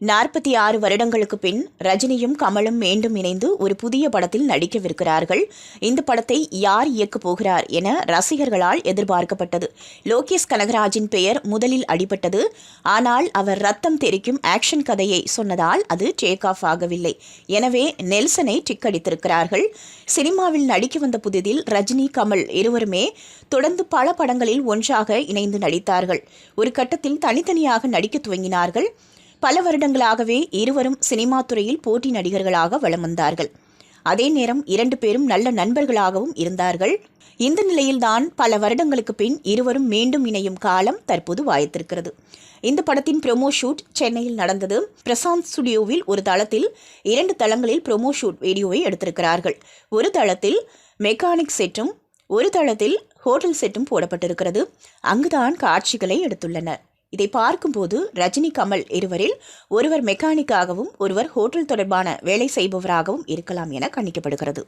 46 வருடங்களுக்கு பின் ரஜினியும் கமலும் மீண்டும் இணைந்து ஒரு புதிய படத்தில் நடிக்கவிருக்கிறார்கள். இந்த படத்தை யார் இயக்கப் போகிறார் என ரசிகர்களால் எதிர்பார்க்கப்பட்டது. லோகேஷ் கனகராஜின் பெயர் முதலில் அடிபட்டது. ஆனால் அவர் ரத்தம் தெரிக்கும் ஆக்ஷன் கதையை சொன்னதால் அது டேக் ஆஃப் ஆகவில்லை. எனவே நெல்சனை டிக் அடித்திருக்கிறார்கள். சினிமாவில் நடிக்க வந்த புதிதில் ரஜினி, கமல் இருவருமே தொடர்ந்து பல படங்களில் ஒன்றாக இணைந்து நடித்தார்கள். ஒரு கட்டத்தில் தனித்தனியாக நடிக்க துவங்கினார்கள். பல வருடங்களாகவே இருவரும் சினிமா துறையில் போட்டி நடிகர்களாக வலம் வந்தார்கள். அதே நேரம் 2 பேரும் நல்ல நண்பர்களாகவும் இருந்தார்கள். இந்த நிலையில்தான் பல வருடங்களுக்கு பின் இருவரும் மீண்டும் இணையும் காலம் தற்போது வாய்த்திருக்கிறது. இந்த படத்தின் ப்ரோமோ ஷூட் சென்னையில் நடந்தது. பிரசாந்த் ஸ்டுடியோவில் ஒரு தளத்தில் 2 தளங்களில் ப்ரோமோ ஷூட் வீடியோவை எடுத்திருக்கிறார்கள். ஒரு தளத்தில் மெக்கானிக் செட்டும் ஒரு தளத்தில் ஹோட்டல் செட்டும் போடப்பட்டிருக்கிறது. அங்குதான் காட்சிகளை எடுத்துள்ளனர். இதை பார்க்கும்போது ரஜினி, கமல் இருவரில் ஒருவர் மெக்கானிக்காகவும் ஒருவர் ஹோட்டல் தொடர்பான வேலை செய்பவராகவும் இருக்கலாம் என கணிக்கப்படுகிறது.